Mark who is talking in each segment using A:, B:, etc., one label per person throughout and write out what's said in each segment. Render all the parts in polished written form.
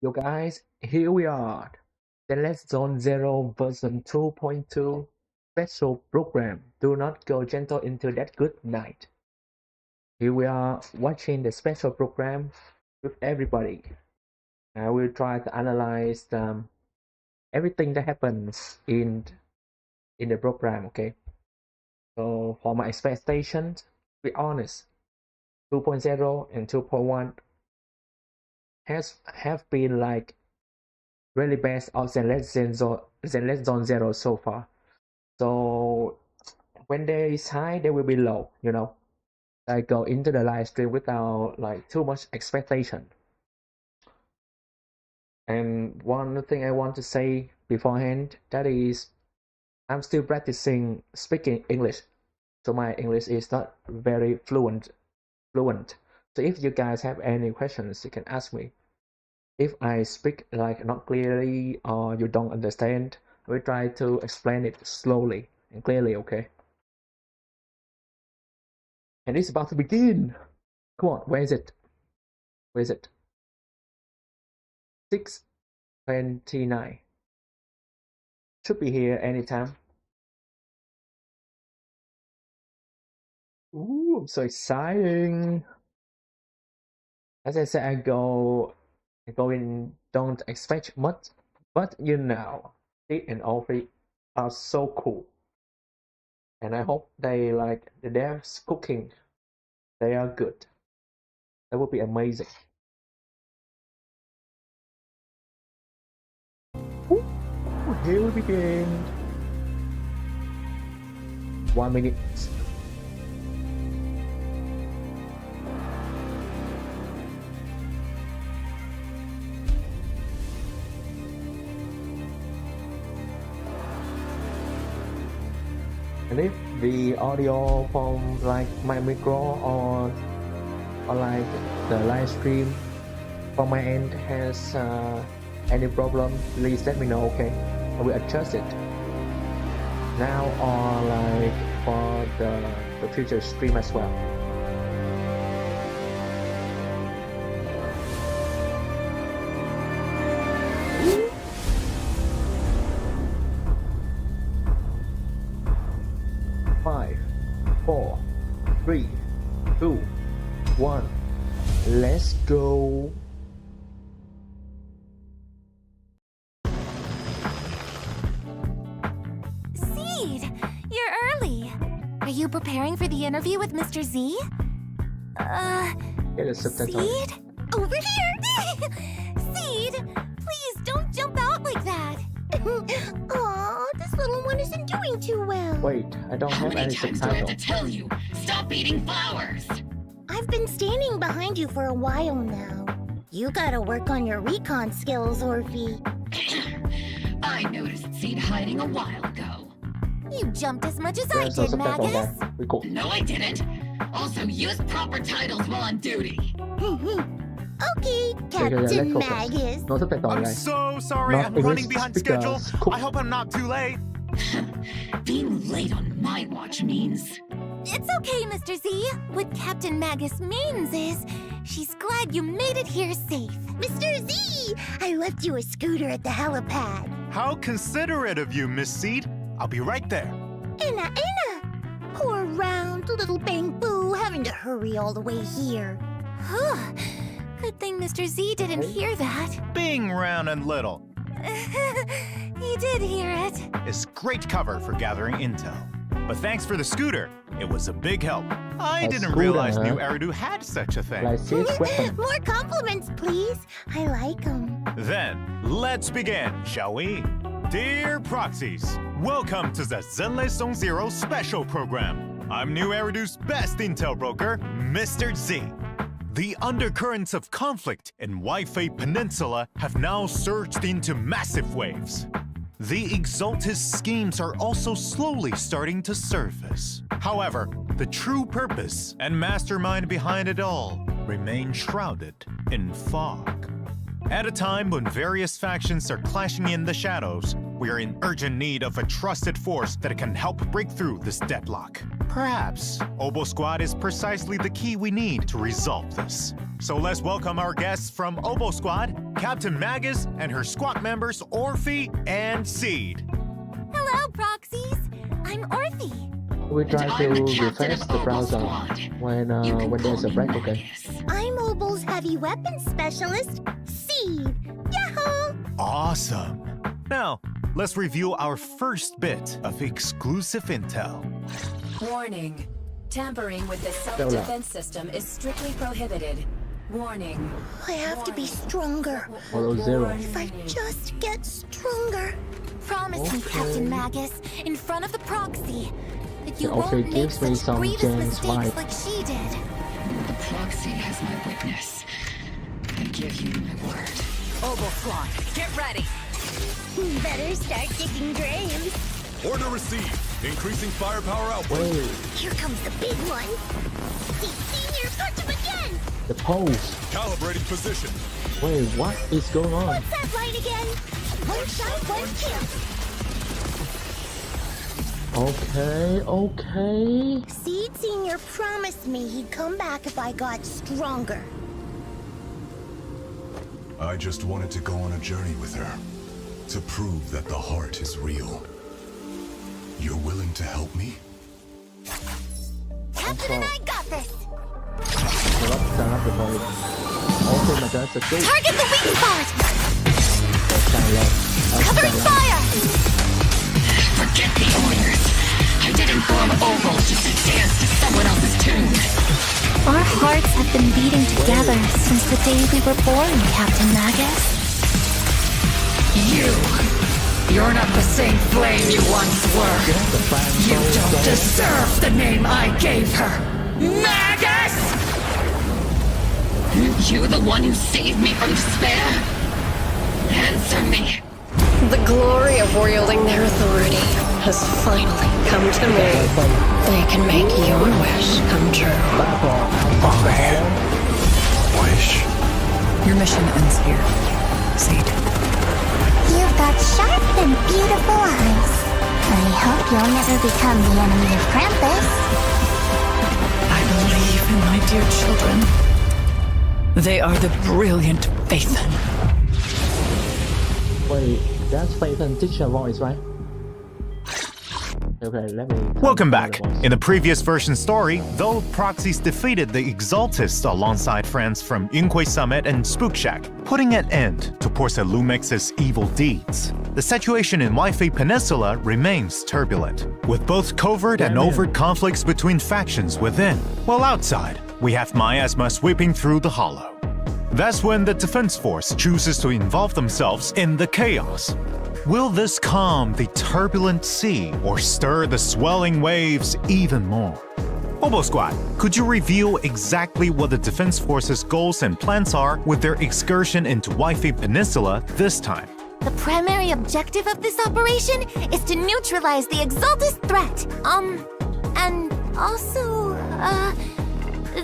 A: Yo guys, here we are. Zenless Zone 0 version 2.2 special program. Do not go gentle into that good night. Here we are watching the special program with everybody. I will try to analyze everything that happens in the program, okay? So for my expectations, to be honest, 2.0 and 2.1 have been like really best of Zenless Zone 0 so far. So when there is high, there will be low, you know. I go into the live stream without like too much expectation. And one thing I want to say beforehand, that is I'm still practicing speaking English. So my English is not very fluent. So if you guys have any questions, you can ask me. If I speak like not clearly or you don't understand, I will try to explain it slowly and clearly, okay? And it's about to begin. Come on, where is it? Where is it? 6:29. Should be here anytime. Ooh, I'm so exciting. As I said, I go in, don't expect much, but you know, Steve and Orphie are so cool. And I hope they like the devs cooking. They are good. That would be amazing. Ooh, here we begin. 1 minute. And if the audio from like my micro or like the live stream from my end has any problem, please let me know, okay? I will adjust it now or like for the future stream as well. Five, 4, 3, 2, 1. Let's go.
B: Seed, you're early. Are you preparing for the interview with Mr. Z?
A: Get a subtitle.
B: Seed? Over here! Seed, please don't jump out like that. Aw, this little one isn't doing too well.
A: Wait, I don't
C: How
A: have
C: many
A: any
C: times do I have
A: subtitle.
C: to tell you? Stop eating flowers!
B: I've been standing behind you for a while now. You gotta work on your recon skills, Orphie.
C: I noticed Seed hiding a while ago.
B: You jumped as much as I
A: There's no
B: did,
A: subtitle
B: Magus.
A: there. We cool.
C: No, I didn't. Also, use proper titles while on duty.
B: Okay,
A: let's
B: Captain
A: focus.
B: Magus.
A: No subtitle,
D: I'm
A: guys.
D: so sorry.
A: Not
D: I'm
A: English
D: running behind schedule.
A: speakers. Cool.
D: I hope I'm not too late.
C: Being late on my watch means...
B: It's okay, Mr. Z. What Captain Magus means is, she's glad you made it here safe. Mr. Z, I left you a scooter at the helipad.
D: How considerate of you, Miss Seed. I'll be right there.
B: Anna. Poor round little Bang Boo having to hurry all the way here. Good thing Mr. Z didn't hear that.
D: Being round and little
B: He did hear it.
D: is great cover for gathering intel. But thanks for the scooter. It was a big help. I
A: A
D: didn't
A: scooter,
D: realize
A: huh?
D: New Eridu had such a thing.
A: Like this weapon.
B: More compliments, please. I like them.
D: Then, let's begin, shall we? Dear proxies, welcome to the Zenless Zone 0 special program. I'm New Eridu's best intel broker, Mr. Z. The undercurrents of conflict in Wi-Fi Peninsula have now surged into massive waves. The Exaltus schemes are also slowly starting to surface. However, the true purpose and mastermind behind it all remain shrouded in fog. At a time when various factions are clashing in the shadows, we are in urgent need of a trusted force that can help break through this deadlock. Perhaps Obo Squad is precisely the key we need to resolve this. So let's welcome our guests from Obo Squad, Captain Magus and her squad members Orphie and Seed.
B: Hello, Proxies. I'm Orphie.
A: We try to
C: I'm the captain
A: refresh
C: of
A: the
C: Obo
A: browser
C: Squad.
A: when
C: You can
A: there's a
C: call
A: break,
C: me
A: okay?
C: Magus.
B: I'm Obo's heavy weapons specialist, Seed. Yahoo!
D: Awesome. Now, let's review our first bit of exclusive intel.
E: Warning. Tampering with the self-defense system is strictly prohibited. Warning.
B: I have to be stronger.
A: Follow zero.
B: If I just get stronger. Promise me, Captain Magus, in front of the proxy, that you
A: It also
B: won't make
A: gives me
B: such
A: some
B: grievous
A: James
B: mistakes
A: vibe.
B: like she did.
C: The proxy has my witness. I give you my word.
E: Obo Squad, get ready.
B: Better start digging graves.
F: Order received. Increasing firepower output.
A: Wait,
B: Here comes the big one. Senior, punch him again.
A: the pose.
F: Calibrating position.
A: Wait, what is going on?
B: What's that line again? One shot, one kill.
A: Okay.
B: Seed Senior promised me he'd come back if I got stronger.
F: I just wanted to go on a journey with her. To prove that the heart is real. You're willing to help me?
B: Captain and I got this.
A: Start up the mode. Okay, my God, let's go.
B: Target the weak spot.
A: Let's
B: Covering fire.
C: Forget the orders. I didn't form Obo just to dance to someone else's tune.
B: Our hearts have been beating together since the day we were born, Captain Magus.
C: You're not the same flame you once were. You don't deserve the name I gave her. Magus! You the one who saved me from despair? Answer me.
G: The glory of wielding their authority has finally come to me. They can make your wish come true.
F: Wish.
E: Your mission ends here. Seed.
B: You've got sharp and beautiful eyes. I hope you'll never become the enemy of Krampus.
E: I believe in my dear children. They are the brilliant Phaethon.
A: Wait, that's Phaethon teacher voice, right? Okay, let me...
D: Welcome back. In the previous version story, though Proxies defeated the Exaltists alongside friends from Yunhui Summit and Spook Shack, putting an end to Porcelain Lumex's evil deeds, the situation in Wi-Fi Peninsula remains turbulent, with both covert and overt conflicts between factions within, while outside, we have Miasma sweeping through the hollow. That's when the Defense Force chooses to involve themselves in the chaos. Will this calm the turbulent sea or stir the swelling waves even more? Obo Squad, could you reveal exactly what the Defense Force's goals and plans are with their excursion into Wi-Fi Peninsula this time?
B: The primary objective of this operation is to neutralize the Exaltist threat. And also,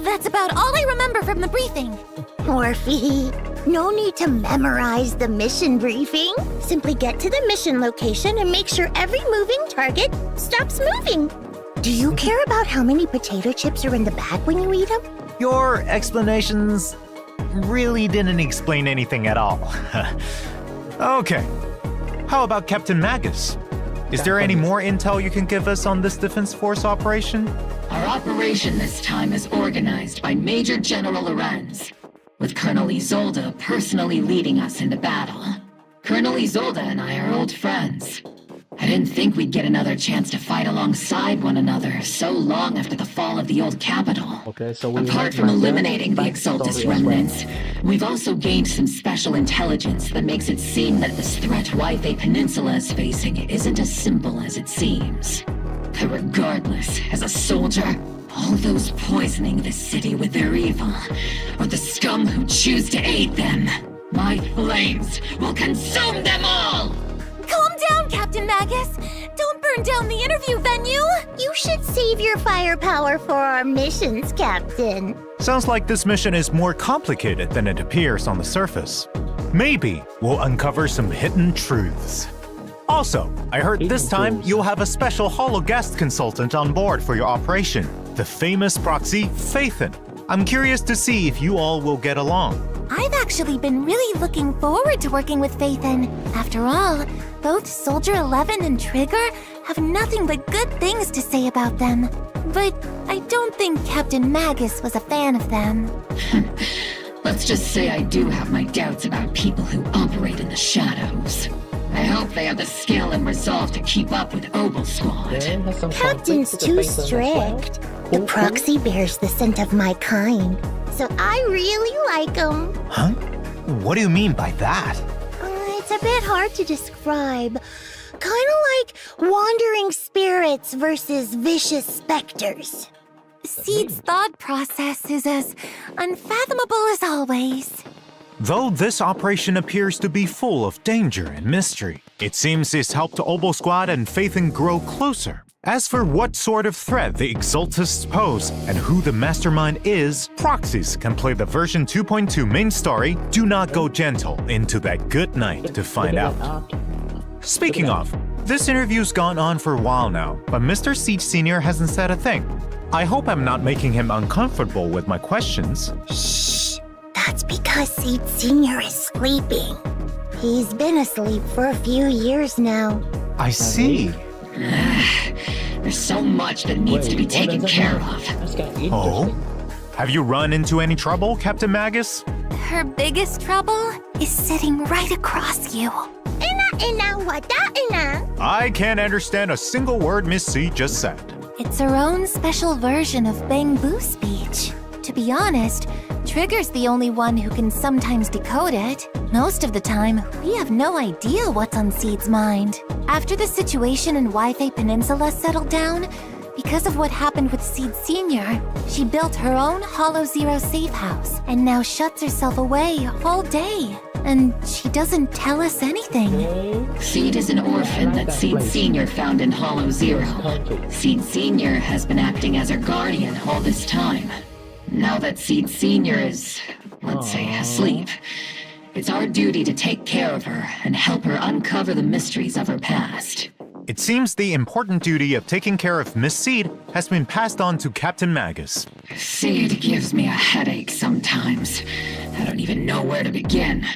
B: that's about all I remember from the briefing. Orphie, no need to memorize the mission briefing. Simply get to the mission location and make sure every moving target stops moving. Do you care about how many potato chips are in the bag when you eat them?
D: Your explanations really didn't explain anything at all. Okay, how about Captain Magus? Is there any more intel you can give us on this Defense Force operation?
C: Our operation this time is organized by Major General Lorenz, with Colonel Isolde personally leading us into battle. Colonel Isolde and I are old friends. I didn't think we'd get another chance to fight alongside one another so long after the fall of the old capital.
A: Okay, so we
C: Apart from eliminating the Exaltus remnants, we've also gained some special intelligence that makes it seem that this threat Wi-Fi Peninsula is facing isn't as simple as it seems. But regardless, as a soldier, all those poisoning the city with their evil, or the scum who choose to aid them, my flames will consume them all!
B: Calm down, Captain Magus. Don't burn down the interview venue. You should save your firepower for our missions, Captain.
D: Sounds like this mission is more complicated than it appears on the surface. Maybe we'll uncover some hidden truths. Also, I heard this time you'll have a special holo guest consultant on board for your operation, the famous proxy Phaethon. I'm curious to see if you all will get along.
B: I've actually been really looking forward to working with Phaethon. After all, both Soldier 11 and Trigger have nothing but good things to say about them. But I don't think Captain Magus was a fan of them.
C: Let's just say I do have my doubts about people who operate in the shadows. I hope they have the skill and resolve to keep up with Obel Squad.
H: Captain's too strict. The proxy bears the scent of my kind, so I really like him.
D: Huh? What do you mean by that?
H: It's a bit hard to describe. Kind of like wandering spirits versus vicious specters.
B: Seed's thought process is as unfathomable as always.
D: Though this operation appears to be full of danger and mystery, it seems it's helped Obel Squad and Phaethon grow closer. As for what sort of threat the Exaltists pose and who the mastermind is, proxies can play the version 2.2 main story Do Not Go Gentle into that good night to find out. Speaking of, this interview's gone on for a while now, but Mr. Seed Sr. hasn't said a thing. I hope I'm not making him uncomfortable with my questions.
H: Shh! That's because Seed Sr. is sleeping. He's been asleep for a few years now.
D: I see.
C: There's so much that needs to be taken care of.
D: Oh? Have you run into any trouble, Captain Magus?
B: Her biggest trouble is sitting right across you.
D: I can't understand a single word Miss C just said.
B: It's her own special version of Bang Boo speech. To be honest, Trigger's the only one who can sometimes decode it. Most of the time, we have no idea what's on Seed's mind. After the situation in Wi-Fi Peninsula settled down, because of what happened with Seed Sr., she built her own Hollow Zero safe house and now shuts herself away all day. And she doesn't tell us anything.
C: Seed is an orphan that Seed Sr. found in Hollow Zero. Seed Sr. has been acting as her guardian all this time. Now that Seed Sr. is, let's say, asleep, it's our duty to take care of her and help her uncover the mysteries of her past.
D: It seems the important duty of taking care of Miss Seed has been passed on to Captain Magus.
C: Seed gives me a headache sometimes. I don't even know where to begin.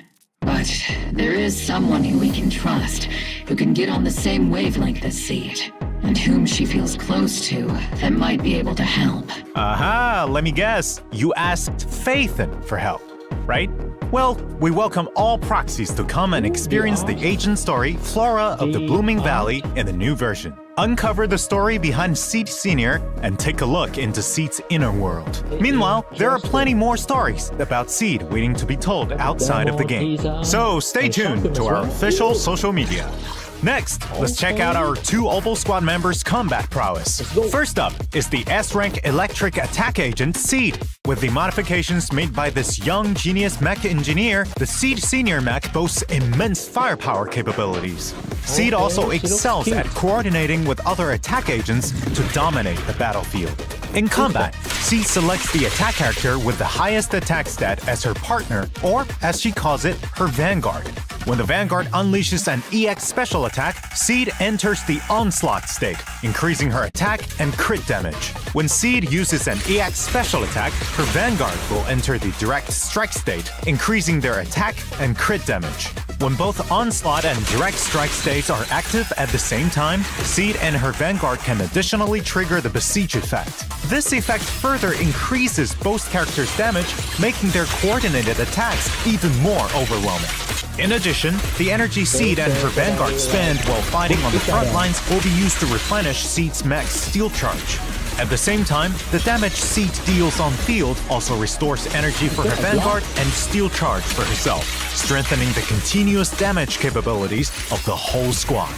C: But there is someone who we can trust, who can get on the same wavelength as Seed, and whom she feels close to that might be able to help.
D: Aha, let me guess. You asked Phaethon for help, right? Well, we welcome all proxies to come and experience the agent story Flora of the Blooming Valley in the new version. Uncover the story behind Seed Sr. and take a look into Seed's inner world. Meanwhile, there are plenty more stories about Seed waiting to be told outside of the game. So stay tuned to our official social media. Next, let's check out our two Obel Squad members' combat prowess. First up is the S-rank electric attack agent Seed. With the modifications made by this young genius mech engineer, the Seed Senior mech boasts immense firepower capabilities. Seed also excels at coordinating with other attack agents to dominate the battlefield. In combat, Seed selects the attack character with the highest attack stat as her partner, or as she calls it, her vanguard. When the Vanguard unleashes an EX special attack, Seed enters the Onslaught state, increasing her attack and crit damage. When Seed uses an EX special attack, her Vanguard will enter the Direct Strike state, increasing their attack and crit damage. When both Onslaught and Direct Strike states are active at the same time, Seed and her Vanguard can additionally trigger the Besiege effect. This effect further increases both characters' damage, making their coordinated attacks even more overwhelming. In addition, the energy Seed and her Vanguard spend while fighting on the front lines will be used to replenish Seed's mech's Steel Charge. At the same time, the damage Seed deals on field also restores energy for her Vanguard and Steel Charge for herself, strengthening the continuous damage capabilities of the whole squad.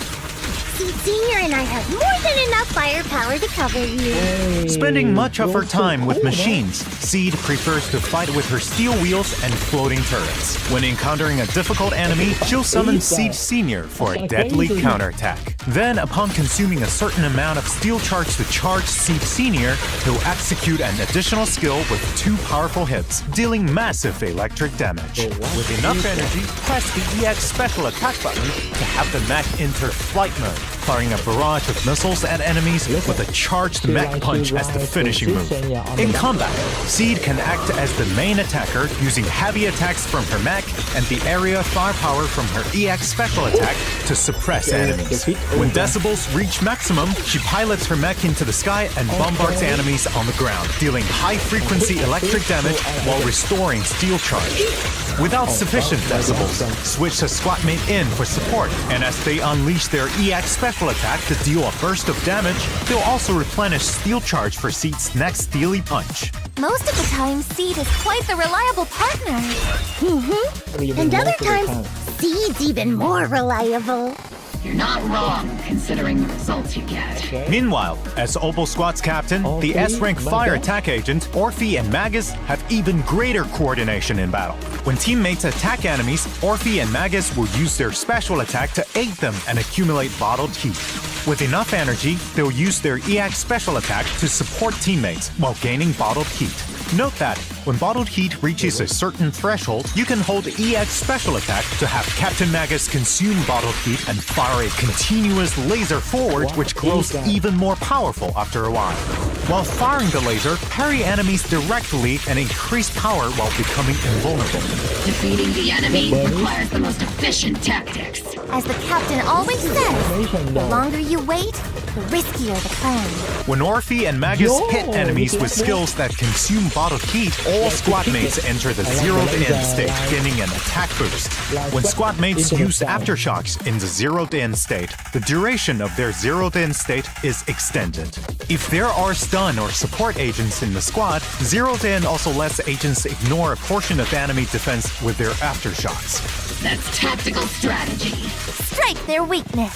H: Seed Sr. and I have more than enough firepower to cover you.
D: Spending much of her time with machines, Seed prefers to fight with her steel wheels and floating turrets. When encountering a difficult enemy, she'll summon Seed Sr. for a deadly counterattack. Then, upon consuming a certain amount of steel charge to charge Seed Senior, he'll execute an additional skill with 2 powerful hits, dealing massive electric damage. With enough energy, press the EX special attack button to have the mech enter flight mode, firing a barrage of missiles at enemies with a charged mech punch as the finishing move. In combat, Seed can act as the main attacker using heavy attacks from her mech and the area firepower from her EX special attack to suppress enemies. When decibels reach maximum, she pilots her mech into the sky and bombards enemies on the ground, dealing high-frequency electric damage while restoring steel charge. Without sufficient decibels, switch a squad mate in for support, and as they unleash their EX special attack to deal a burst of damage, they'll also replenish steel charge for Seed's next steely punch.
B: Most of the time, Seed is quite the reliable partner.
H: And other times, Seed's even more reliable.
C: You're not wrong, considering the results you get.
D: Meanwhile, as Obo Squad's captain, the S-rank fire attack agent, Orphie and Magus have even greater coordination in battle. When teammates attack enemies, Orphie and Magus will use their special attack to aid them and accumulate bottled heat. With enough energy, they'll use their EX special attack to support teammates while gaining bottled heat. Note that when bottled heat reaches a certain threshold, you can hold EX special attack to have Captain Magus consume bottled heat and fire a continuous laser forward, which grows even more powerful after a while. While firing the laser, parry enemies directly and increase power while becoming invulnerable.
C: Defeating the enemy requires the most efficient tactics.
B: As the captain always says, the longer you wait, the riskier the plan.
D: When Orphie and Magus hit enemies with skills that consume bottled heat, all squad mates enter the zeroed-in state, gaining an attack boost. When squad mates use aftershocks in the zeroed-in state, the duration of their zeroed-in state is extended. If there are stun or support agents in the squad, zeroed-in also lets agents ignore a portion of enemy defense with their aftershocks.
C: That's tactical strategy.
B: Strike their weakness.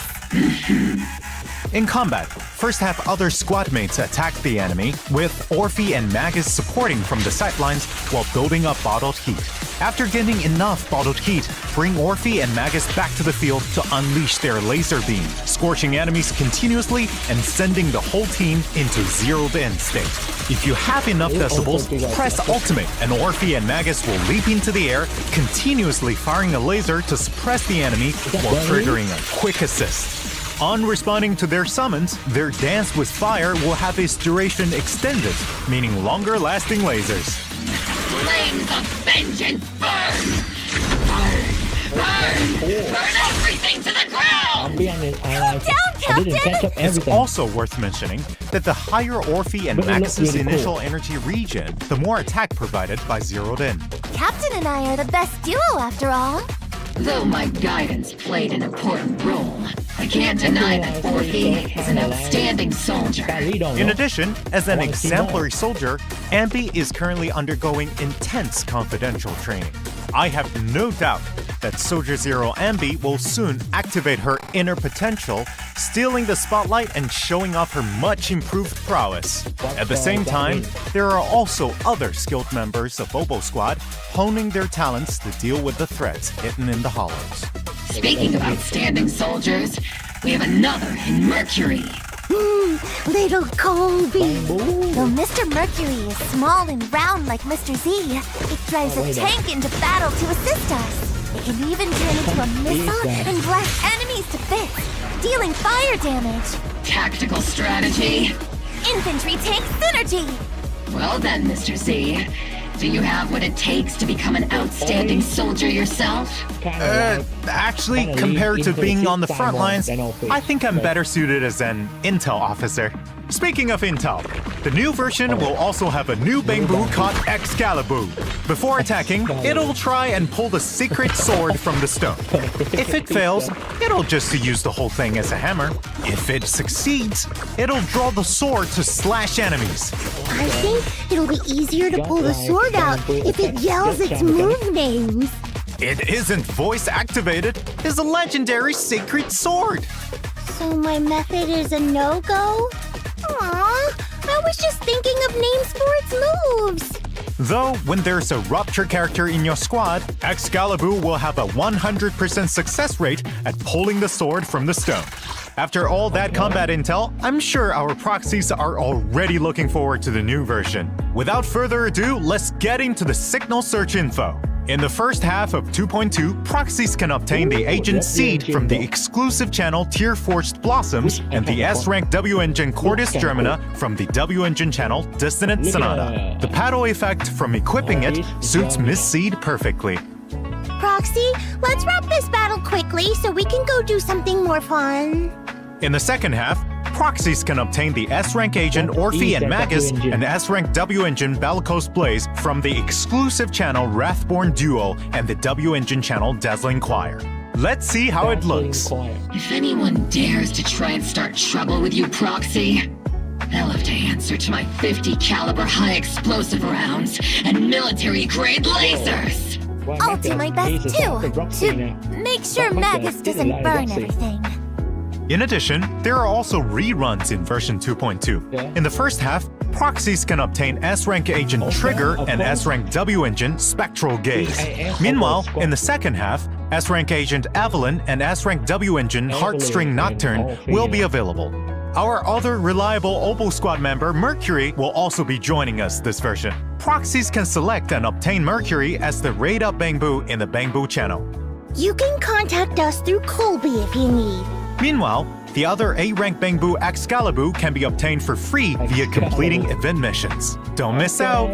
D: In combat, first have other squad mates attack the enemy, with Orphie and Magus supporting from the sidelines while building up bottled heat. After getting enough bottled heat, bring Orphie and Magus back to the field to unleash their laser beam, scorching enemies continuously and sending the whole team into zeroed-in state. If you have enough decibels, press ultimate and Orphie and Magus will leap into the air, continuously firing a laser to suppress the enemy while triggering a quick assist. On responding to their summons, their dance with fire will have its duration extended, meaning longer-lasting lasers.
C: Flames of vengeance burn! Burn! Burn! Burn everything to the ground!
B: Down, Captain!
D: It's also worth mentioning that the higher Orphie and Magus' initial energy region, the more attack provided by zeroed-in.
B: Captain and I are the best duo after all.
C: Though my guidance played an important role, I can't deny that Orphie is an outstanding soldier.
D: In addition, as an exemplary soldier, Ambi is currently undergoing intense confidential training. I have no doubt that Soldier Zero Ambi will soon activate her inner potential, stealing the spotlight and showing off her much improved prowess. At the same time, there are also other skilled members of Obo Squad honing their talents to deal with the threats hidden in the hollows.
C: Speaking of outstanding soldiers, we have another in Mercury.
H: Little Colby.
B: Though Mr. Mercury is small and round like Mr. Z, it drives a tank into battle to assist us. It can even turn into a missile and blast enemies to bits, dealing fire damage.
C: Tactical strategy.
B: Infantry tank synergy.
C: Well then, Mr. Z, do you have what it takes to become an outstanding soldier yourself?
D: Actually, compared to being on the front lines, I think I'm better suited as an intel officer. Speaking of intel, the new version will also have a new bamboo called Excalibur. Before attacking, it'll try and pull the secret sword from the stone. If it fails, it'll just use the whole thing as a hammer. If it succeeds, it'll draw the sword to slash enemies.
H: I think it'll be easier to pull the sword out if it yells its move names.
D: It isn't voice activated. It's a legendary sacred sword.
H: So my method is a no-go? Aww, I was just thinking of names for its moves.
D: Though, when there's a Rupture character in your squad, Excalibur will have a 100% success rate at pulling the sword from the stone. After all that combat intel, I'm sure our proxies are already looking forward to the new version. Without further ado, let's get into the signal search info. In the first half of 2.2, proxies can obtain the Agent Seed from the exclusive channel Tear Forged Blossoms and the S-Rank W-Engine Cordis Germina from the W-Engine channel Dissonant Sonata. The paddle effect from equipping it suits Miss Seed perfectly.
H: Proxy, let's wrap this battle quickly so we can go do something more fun.
D: In the second half, proxies can obtain the S-Rank Agent Orphie and Magus and S-Rank W-Engine Bellicose Blaze from the exclusive channel Wrathborn Duo and the W-Engine channel Dazzling Choir. Let's see how it looks.
C: If anyone dares to try and start trouble with you, Proxy, they'll have to answer to my 50 caliber high explosive rounds and military grade lasers.
B: I'll do my best too, to make sure Magus doesn't burn everything.
D: In addition, there are also reruns in version 2.2. In the first half, proxies can obtain S-Rank Agent Trigger and S-Rank W-Engine Spectral Gaze. Meanwhile, in the second half, S-Rank Agent Evelyn and S-Rank W-Engine Heartstring Nocturne will be available. Our other reliable Opal Squad member, Mercury, will also be joining us this version. Proxies can select and obtain Mercury as the Raid Up Bangbu in the Bangbu channel.
H: You can contact us through Colby if you need.
D: Meanwhile, the other A-Rank Bangbu Excalibur can be obtained for free via completing event missions. Don't miss out!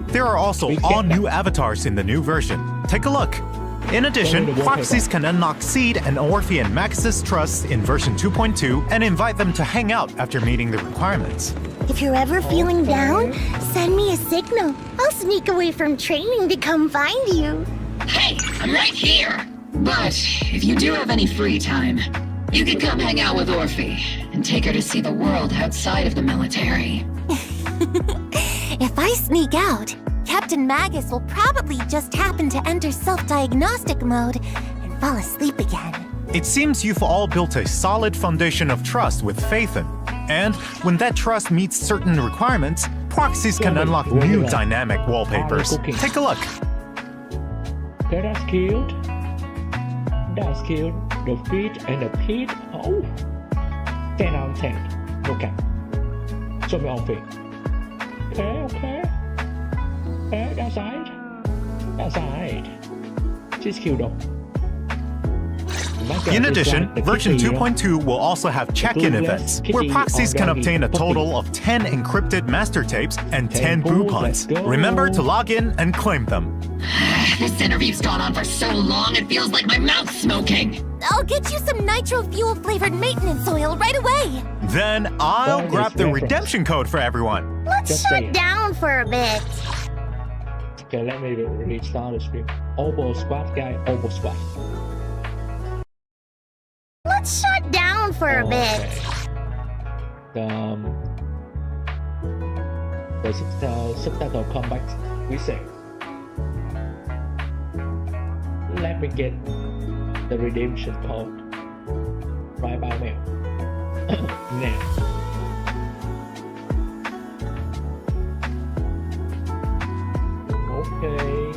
D: There are also all new avatars in the new version. Take a look! In addition, proxies can unlock Seed and Orphie and Magus' Trust in version 2.2 and invite them to hang out after meeting the requirements.
H: If you're ever feeling down, send me a signal. I'll sneak away from training to come find you.
C: Hey, I'm right here! But if you do have any free time, you can come hang out with Orphie and take her to see the world outside of the military.
B: If I sneak out, Captain Magus will probably just happen to enter self-diagnostic mode and fall asleep again.
D: It seems you've all built a solid foundation of trust with Phaethon. And when that trust meets certain requirements, proxies can unlock new dynamic wallpapers. Take a look.
A: Okay, that's cute. That's cute. The feet and the feet. Oh, 10 out of 10. Okay. Show me on feet. Okay. Okay, that's right. That's right. She's cute though.
D: In addition, version 2.2 will also have check-in events, where proxies can obtain a total of 10 encrypted master tapes and 10 boopons. Remember to log in and claim them.
C: This interview's gone on for so long, it feels like my mouth's smoking.
B: I'll get you some nitro fuel-flavored maintenance oil right away.
D: Then I'll grab the redemption code for everyone.
H: Let's shut down for a bit.
A: Okay, let me restart the stream. Opal Squad, guy. Opal Squad.
H: Let's shut down for a bit.
A: The subtitle comeback reset. Let me get the redemption code right by mail. Now. Okay.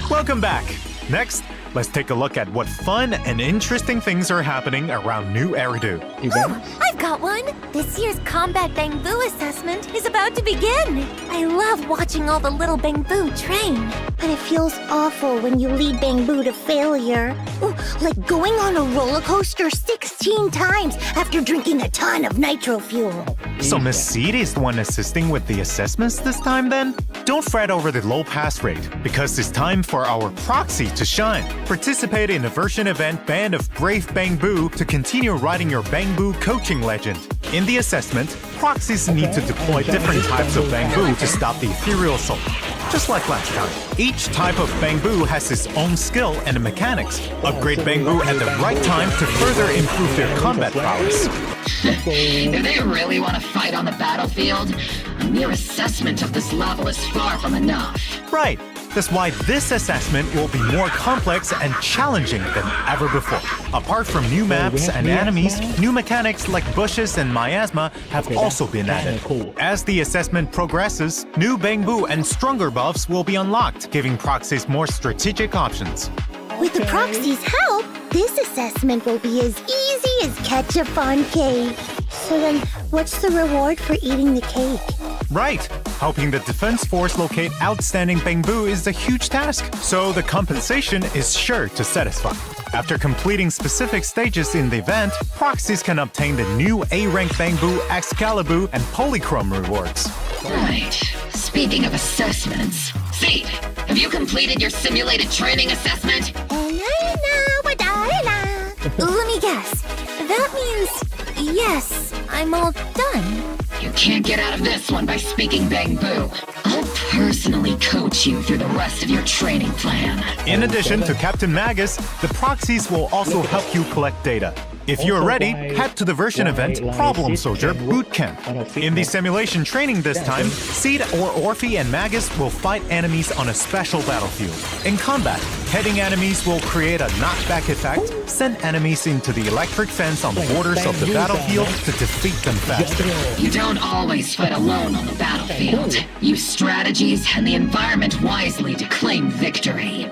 D: Welcome back. Next, let's take a look at what fun and interesting things are happening around New Eridu.
B: Ooh, I've got one! This year's Combat Bangbu assessment is about to begin! I love watching all the little Bangbu train.
H: But it feels awful when you lead Bangbu to failure. Ooh, like going on a roller coaster 16 times after drinking a ton of nitro fuel.
D: So Miss Seed is the one assisting with the assessments this time then? Don't fret over the low pass rate, because it's time for our proxy to shine. Participate in the version event Band of Brave Bangbu to continue riding your Bangbu coaching legend. In the assessment, proxies need to deploy different types of Bangbu to stop the ethereal assault. Just like last time, each type of Bangbu has its own skill and mechanics. Upgrade Bangbu at the right time to further improve their combat prowess.
C: If they really want to fight on the battlefield, a mere assessment of this level is far from enough.
D: Right. That's why this assessment will be more complex and challenging than ever before. Apart from new maps and enemies, new mechanics like bushes and miasma have also been added. As the assessment progresses, new Bangbu and stronger buffs will be unlocked, giving proxies more strategic options.
H: With the proxy's help, this assessment will be as easy as ketchup on cake. So then, what's the reward for eating the cake?
D: Right! Helping the defense force locate outstanding Bangbu is a huge task, so the compensation is sure to satisfy. After completing specific stages in the event, proxies can obtain the new A-rank Bangbu, Excalibur, and Polychrome rewards.
C: Right. Speaking of assessments, Seed, have you completed your simulated training assessment?
B: Let me guess. That means, yes, I'm all done.
C: You can't get out of this one by speaking Bangbu. I'll personally coach you through the rest of your training plan.
D: In addition to Captain Magus, the proxies will also help you collect data. If you're ready, head to the version event Problem Soldier Bootcamp. In the simulation training this time, Seed or Orphie and Magus will fight enemies on a special battlefield. In combat, hitting enemies will create a knockback effect, send enemies into the electric fence on the borders of the battlefield to defeat them faster.
C: You don't always fight alone on the battlefield. Use strategies and the environment wisely to claim victory.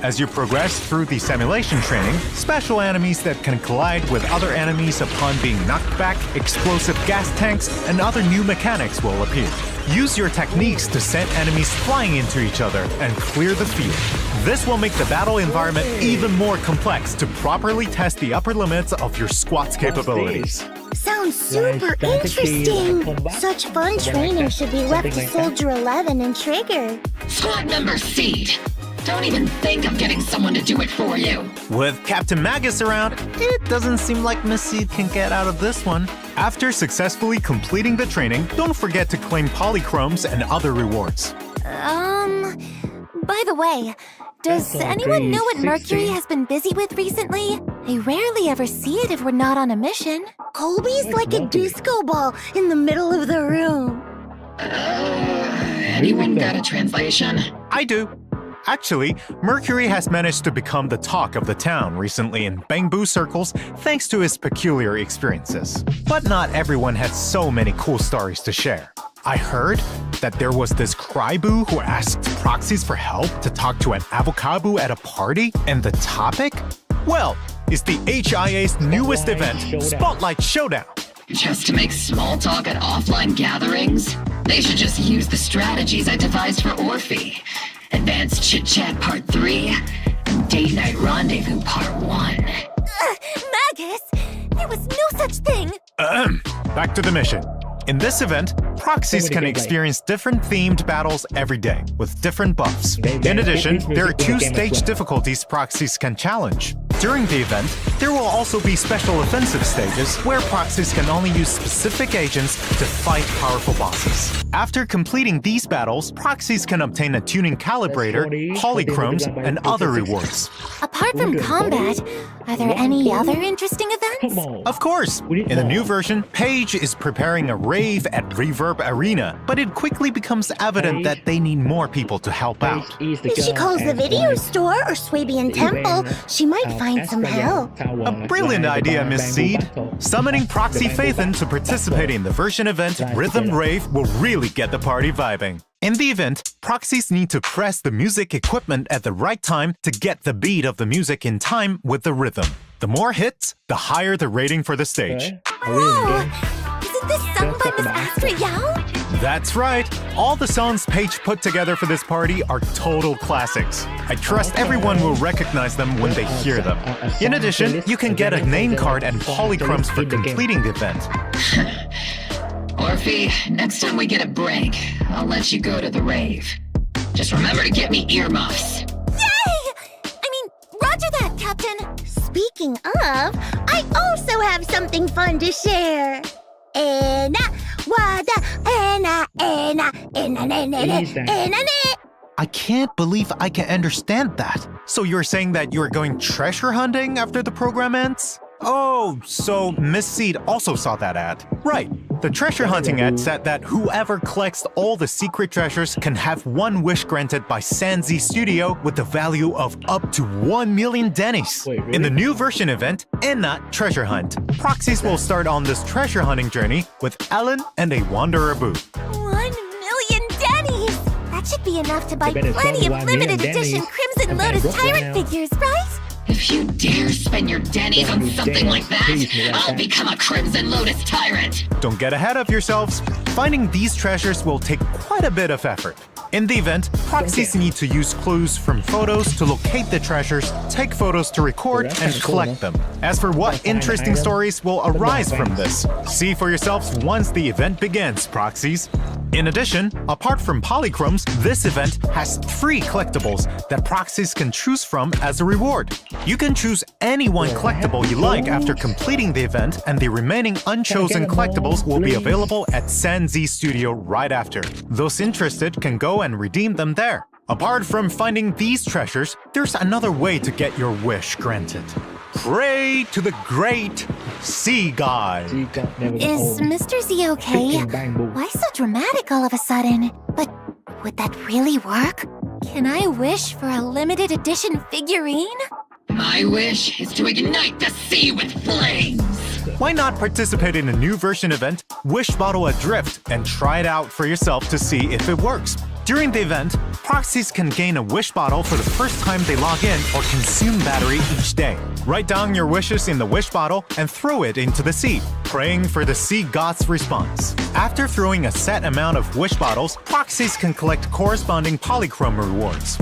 D: As you progress through the simulation training, special enemies that can collide with other enemies upon being knocked back, explosive gas tanks, and other new mechanics will appear. Use your techniques to send enemies flying into each other and clear the field. This will make the battle environment even more complex to properly test the upper limits of your squad's capabilities.
H: Sounds super interesting. Such fun training should be left to Soldier 11 and Trigger.
C: Squad member Seed, don't even think of getting someone to do it for you.
D: With Captain Magus around, it doesn't seem like Miss Seed can get out of this one. After successfully completing the training, don't forget to claim polychromes and other rewards.
B: By the way, does anyone know what Mercury has been busy with recently? I rarely ever see it if we're not on a mission.
H: Colby's like a disco ball in the middle of the room.
C: Anyone got a translation?
D: I do. Actually, Mercury has managed to become the talk of the town recently in Bangbu circles thanks to his peculiar experiences. But not everyone had so many cool stories to share. I heard that there was this Cryboo who asked proxies for help to talk to an avocado at a party, and the topic? Well, it's the HIA's newest event, Spotlight Showdown.
C: Just to make small talk at offline gatherings? They should just use the strategies I devised for Orphie. Advanced Chit Chat Part 3 and Date Night Rendezvous Part 1.
B: Magus, there was no such thing.
D: Back to the mission. In this event, proxies can experience different themed battles every day, with different buffs. In addition, there are 2 stage difficulties proxies can challenge. During the event, there will also be special offensive stages where proxies can only use specific agents to fight powerful bosses. After completing these battles, proxies can obtain a tuning calibrator, polychromes, and other rewards.
B: Apart from combat, are there any other interesting events?
D: Of course! In the new version, Paige is preparing a rave at Reverb Arena, but it quickly becomes evident that they need more people to help out.
H: If she calls the video store or Swabian Temple, she might find some help.
D: A brilliant idea, Miss Seed. Summoning Proxy Phaethon to participate in the version event Rhythm Rave will really get the party vibing. In the event, proxies need to press the music equipment at the right time to get the beat of the music in time with the rhythm. The more hits, the higher the rating for the stage.
B: Oh, isn't this sung by Miss Astrid Yao?
D: That's right! All the songs Paige put together for this party are total classics. I trust everyone will recognize them when they hear them. In addition, you can get a name card and polychromes for completing the event.
C: Orphie, next time we get a break, I'll let you go to the rave. Just remember to get me earmuffs.
B: Roger that, Captain.
H: Speaking of, I also have something fun to share.
D: I can't believe I can understand that. So you're saying that you're going treasure hunting after the program ends? Oh, so Miss Seed also saw that ad. Right. The treasure hunting ad said that whoever collects all the secret treasures can have one wish granted by Sanzi Studio with the value of up to 1 million dennies.
A: Wait, really?
D: In the new version event, Enna Treasure Hunt, proxies will start on this treasure hunting journey with Ellen and a Wanderer Boo.
B: 1 million dennies! That should be enough to buy
A: You better
B: plenty
A: sell
B: of
A: 1
B: limited
A: million
B: edition
A: dennies
B: Crimson
A: and buy
B: Lotus
A: Brooklyn
B: Tyrant
A: now.
B: figures, right?
C: If you dare spend your dennies on
A: You
C: something
A: dare
C: like that,
A: tease me like
C: I'll
A: that.
C: become a Crimson Lotus Tyrant.
D: Don't get ahead of yourselves. Finding these treasures will take quite a bit of effort. In the event, proxies need to use clues from photos to locate the treasures, take photos to record,
A: That's
D: and
A: kinda cool,
D: collect them. As for what
A: Find an
D: interesting
A: item,
D: stories will
A: put them
D: arise
A: on
D: from
A: fence.
D: this, see for yourselves once the event begins, proxies. In addition, apart from polychromes, this event has 3 collectibles that proxies can choose from as a reward. You can choose any one collectible you like after completing the event, and the remaining unchosen collectibles will be available at Sanzi Studio right after. Those interested can go and redeem them there. Apart from finding these treasures, there's another way to get your wish granted. Pray to the great sea god.
A: She got never got
B: Is
A: old.
B: Mr. Z okay?
A: Freaking bamboo.
B: Why so dramatic all of a sudden? But would that really work? Can I wish for a limited edition figurine?
C: My wish is to ignite the sea with flames.
D: Why not participate in a new version event, Wish Bottle Adrift, and try it out for yourself to see if it works? During the event, proxies can gain a wish bottle for the first time they log in or consume battery each day. Write down your wishes in the wish bottle and throw it into the sea, praying for the sea god's response. After throwing a set amount of wish bottles, proxies can collect corresponding polychrome rewards.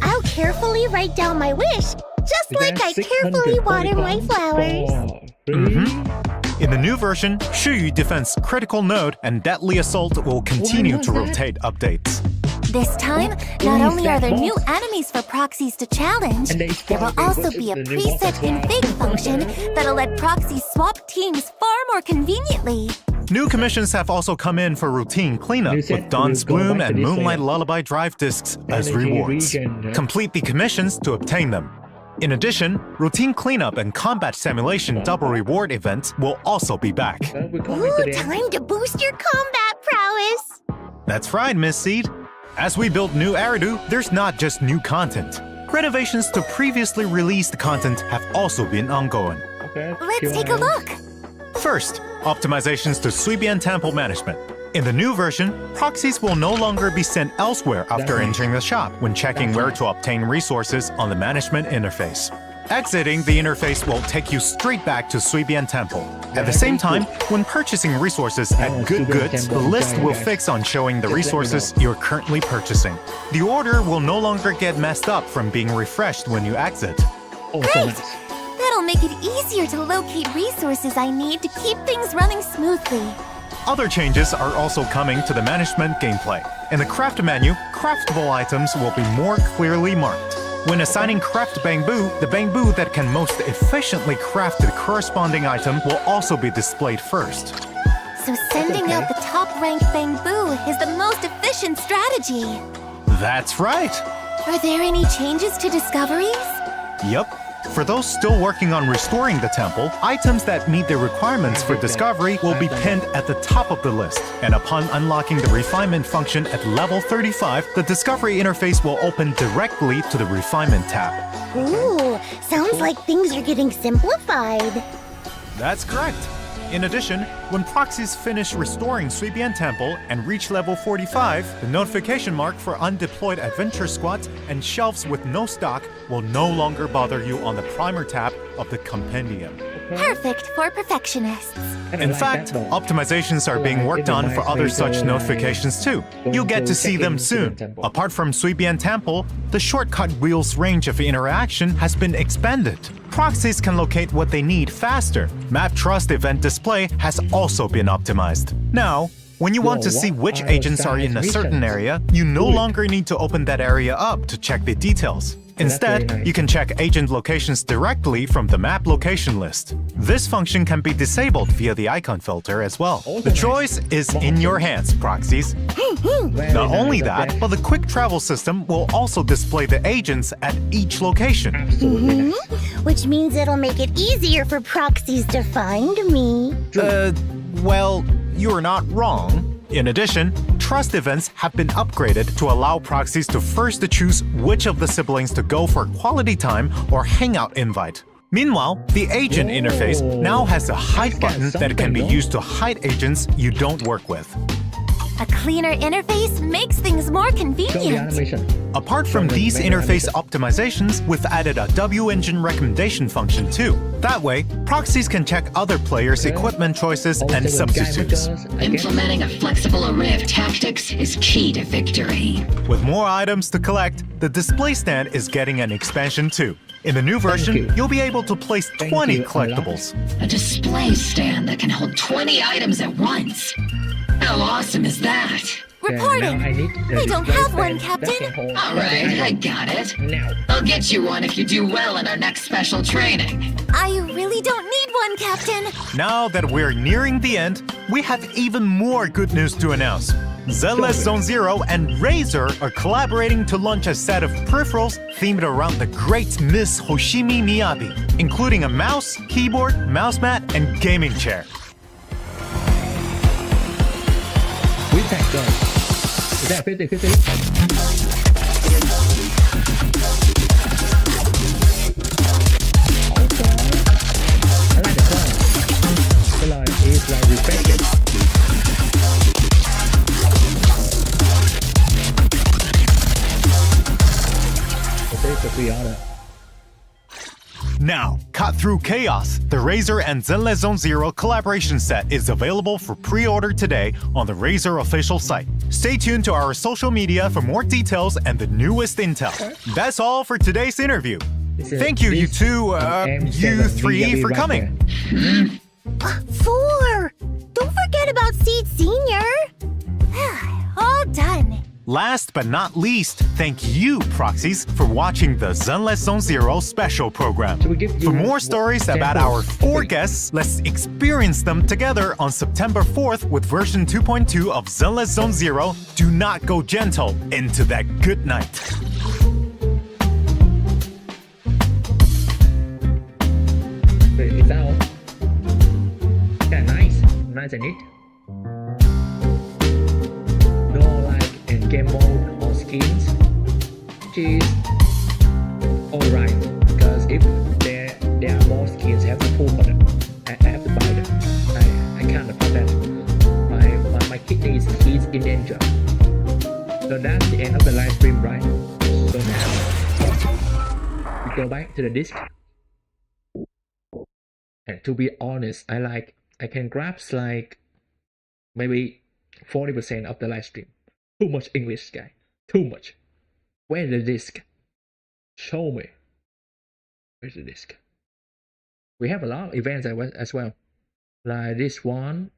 H: I'll carefully write down my wish, just like I carefully water my flowers.
D: In the new version, Shiyu Defense Critical Node and Deadly Assault will continue to rotate updates.
B: This time, not only are there new enemies for proxies to challenge,
A: And they
B: there will
A: spawned
B: also
A: in
B: be a
A: the new
B: preset
A: boss as well.
B: config function that'll let proxies swap teams far more conveniently.
D: New commissions have also come in for routine cleanup,
A: You said
D: with Dawn's
A: you go
D: Bloom
A: back to
D: and
A: this
D: Moonlight
A: layer.
D: Lullaby drive discs as
A: Energy
D: rewards.
A: regen, yeah.
D: Complete the commissions to obtain them. In addition, routine cleanup and combat simulation double reward events will also be back.
A: We're coming
H: Ooh,
A: to the end.
H: time to boost your combat prowess.
D: That's right, Miss Seed. As we build new Eridu, there's not just new content. Renovations to previously released content have also been ongoing.
A: Okay,
B: Let's take a look.
D: First, optimizations to Suibian Temple management. In the new version, proxies will no longer be sent elsewhere after
A: That's
D: entering the shop when checking where to obtain resources on the management interface. Exiting the interface will take you straight back to Suibian Temple. At the same time, when purchasing resources at Good
A: Suibian
D: Goods, the
A: Temple,
D: list will
A: guys.
D: fix on showing the
A: Just let me
D: resources
A: know.
D: you're currently purchasing. The order will no longer get messed up from being refreshed when you exit.
A: Oh, so
B: Great!
A: nice.
B: That'll make it easier to locate resources I need to keep things running smoothly.
D: Other changes are also coming to the management gameplay. In the craft menu, craftable items will be more clearly marked. When assigning craft bamboo, the bamboo that can most efficiently craft the corresponding item will also be displayed first.
B: So sending
A: okay.
B: out the top-ranked bamboo is the most efficient strategy.
D: That's right!
B: Are there any changes to discoveries?
D: Yup. For those still working on restoring the temple, items that meet the requirements for discovery will be pinned at the top of the list. And upon unlocking the refinement function at level 35, the discovery interface will open directly to the refinement tab.
H: Ooh, sounds like things are getting simplified.
D: That's correct. In addition, when proxies finish restoring Suibian Temple and reach level 45, the notification mark for undeployed adventure squads and shelves with no stock will no longer bother you on the primer tab of the compendium.
B: Perfect for perfectionists.
D: In fact, optimizations are being worked on for other such notifications too. You'll get to see them soon. Apart from Suibian Temple, the shortcut wheel's range of interaction has been expanded. Proxies can locate what they need faster. Map Trust event display has also been optimized. Now, when you want to see which agents are in a certain area, you no longer need to open that area up to check the details. Instead, you can check agent locations directly from the map location list. This function can be disabled via the icon filter as well. The choice is in your hands, proxies. Not only that, but the quick travel system will also display the agents at each location.
H: Which means it'll make it easier for proxies to find me.
D: Well, you're not wrong. In addition, trust events have been upgraded to allow proxies to first choose which of the siblings to go for quality time or hangout invite. Meanwhile, the agent interface now has a hide button that can be used to hide agents you don't work with.
B: A cleaner interface makes things more
A: Show the
B: convenient.
A: animation.
D: Apart from these interface optimizations, we've added a W-engine recommendation function too. That way, proxies can check other players' equipment choices and substitutes.
C: Implementing a flexible array of tactics is key to victory.
D: With more items to collect, the display stand is getting an expansion too. In the new version, you'll be able to place 20 collectibles.
C: A display stand that can hold 20 items at once. How awesome is that?
B: Reporting. We don't have one, Captain.
C: All right, I got it.
A: Now.
C: I'll get you one if you do well in our next special training.
B: I really don't need one, Captain.
D: Now that we're nearing the end, we have even more good news to announce. Zenless Zone Zero and Razer are collaborating to launch a set of peripherals themed around the great Miss Hoshimi Miyabi, including a mouse, keyboard, mouse mat, and gaming chair.
A: With that go. Is that 50-50? I like the color. The color is like reflected. Okay, the pre-order.
D: Now, cut through chaos. The Razer and Zenless Zone Zero collaboration set is available for pre-order today on the Razer official site. Stay tuned to our social media for more details and the newest intel. That's all for today's interview. Thank you, you two, you three, for coming.
H: 4! Don't forget about Seed Senior!
B: All done.
D: Last but not least, thank you, Proxies, for watching the Zenless Zone Zero special program.
A: Should we give you
D: For more stories about our 4 guests, let's experience them together on September 4th with version 2.2 of Zenless Zone Zero. Do not go gentle into that good night.
A: It's out. Yeah, nice. Nice and neat. No like in game mode or skins, which is alright, because if there are more skins, I have to pull for them. I have to buy them. I can't afford that. My kidney is in danger. So that's the end of the live stream, right? So now we go back to the disc. And to be honest, I can grasp like maybe 40% of the live stream. Too much English, guy. Too much. Where's the disc? Show me. Where's the disc? We have a lot of events as well. Like this one.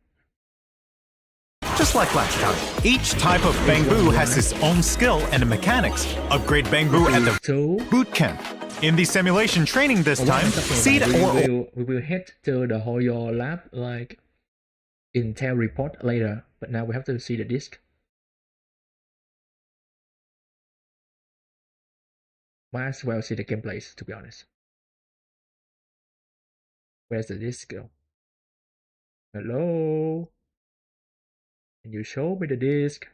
D: Just like last time, each type of bamboo has its own skill and mechanics. Upgrade bamboo at the
A: Two.
D: boot camp. In the simulation training this time, seed or
A: we will head to the Hoyo lab like Intel report later, but now we have to see the disc. Might as well see the gameplays, to be honest. Where's the disc go? Hello? Can you show me the disc?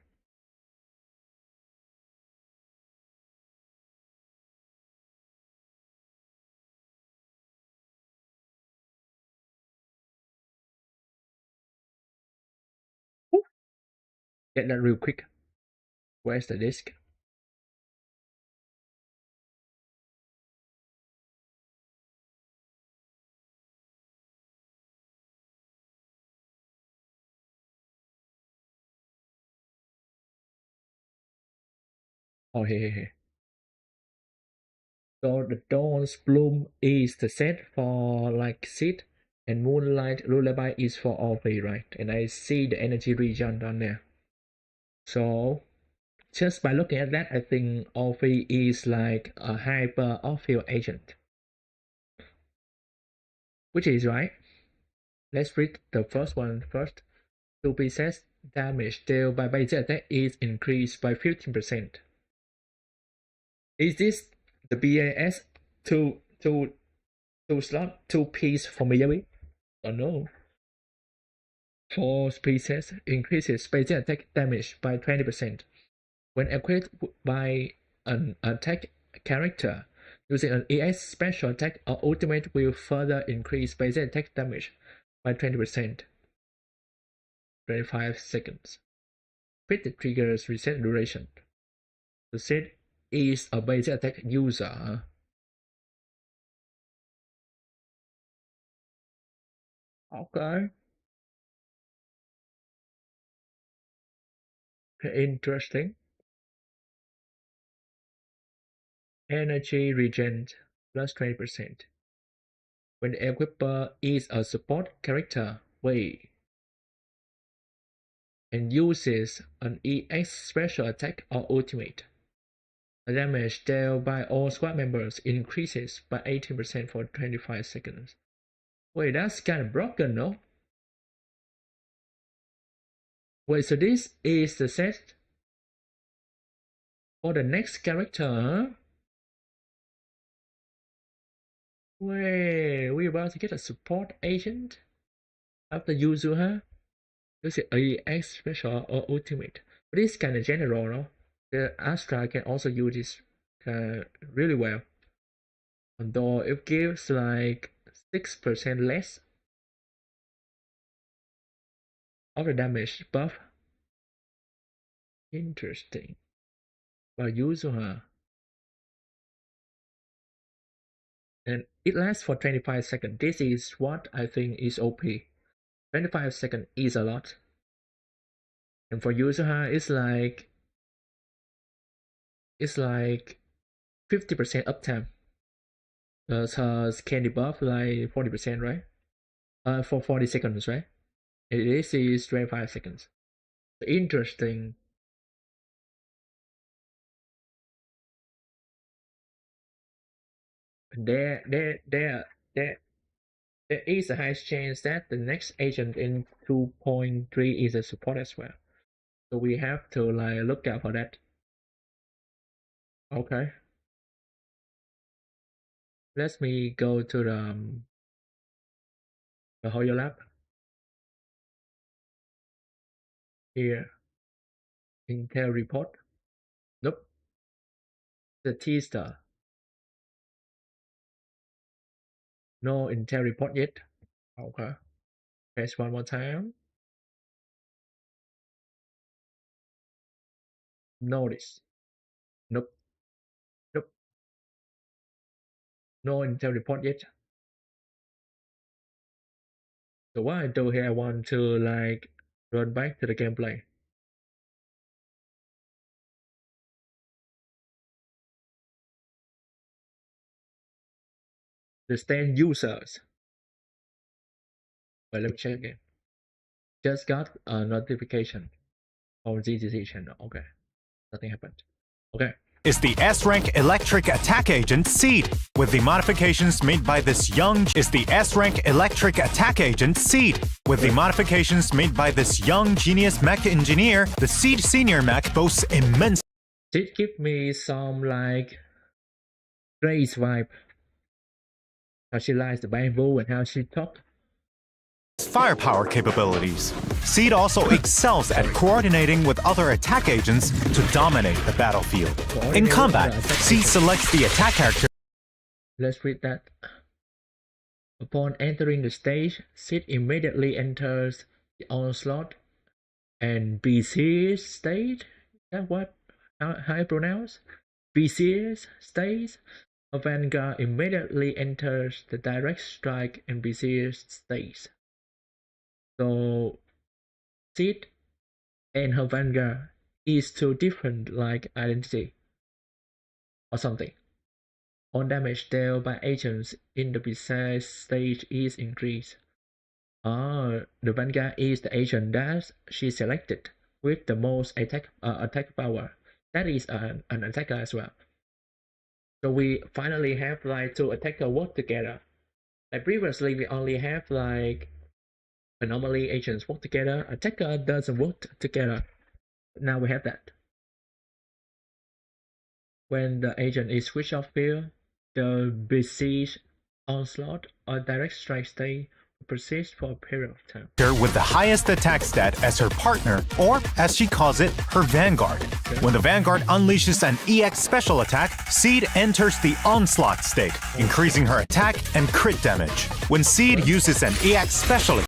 A: Get that real quick. Where's the disc? Oh, here. So the Dawn's Bloom is the set for like Seed, and Moonlight Lullaby is for Orphie, right? And I see the energy region down there. So just by looking at that, I think Orphie is like a hyper Orpheus agent, which is right. Let's read the first one first. 2 pieces damage dealt by base attack is increased by 15%. Is this the BAS two slot 2 piece for Miyabi? Or no? For species, increases special attack damage by 20%. When equipped by an attack character, using an EX special attack or ultimate will further increase special attack damage by 20%. 25 seconds. Fit triggers reset duration. The set is a basic attack user. Okay. Interesting. Energy regen plus 20%. When the equipper is a support character, wait, and uses an EX special attack or ultimate, the damage dealt by all squad members increases by 18% for 25 seconds. Wait, that's kind of broken, no? Wait, so this is the set for the next character, huh? Wait, we're about to get a support agent after Yuzuha? This is EX special or ultimate. But this is kind of general, no? The Astra can also use this really well. Although it gives like 6% less of the damage buff. Interesting. But Yuzuha. And it lasts for 25 seconds. This is what I think is OP. 25 seconds is a lot. And for Yuzuha, it's like 50% uptime. Her candy buff like 40%, right? For 40 seconds, right? And this is 25 seconds. Interesting. There is a high chance that the next agent in 2.3 is a support as well. So we have to like look out for that. Okay. Let me go to the HoloLab. Here. Intel report. Nope. The T-star. No Intel report yet. Okay. Press one more time. Notice. Nope. Nope. No Intel report yet. So what I do here, I want to like run back to the gameplay. The stand users. Wait, let me check again. Just got a notification from ZZZ channel. Okay. Nothing happened. Okay.
D: Is the S-rank electric attack agent Seed. With the modifications made by this young genius mech engineer, the Seed senior mech boasts immense
A: Seed give me some like Grace vibe. How she likes the bamboo and how she talk.
D: firepower capabilities. Seed also excels at coordinating with other attack agents to dominate the battlefield. In combat, Seed selects the attack character.
A: Let's read that. Upon entering the stage, Seed immediately enters the onslaught and BC's stage. Is that what? How I pronounce? BC's stage. A vanguard immediately enters the direct strike and BC's stage. So Seed and her vanguard is two different like identity or something. All damage dealt by agents in the BC stage is increased. The vanguard is the agent that she selected with the most attack power. That is an attacker as well. So we finally have like two attackers work together. Like previously, we only have like anomaly agents work together. Attacker doesn't work together. Now we have that. When the agent is switched off field, the besieged onslaught or direct strike stage persist for a period of time.
D: With the highest attack stat as her partner, or as she calls it, her Vanguard. When the Vanguard unleashes an EX special attack, Seed enters the Onslaught state, increasing her attack and crit damage. When Seed uses an EX special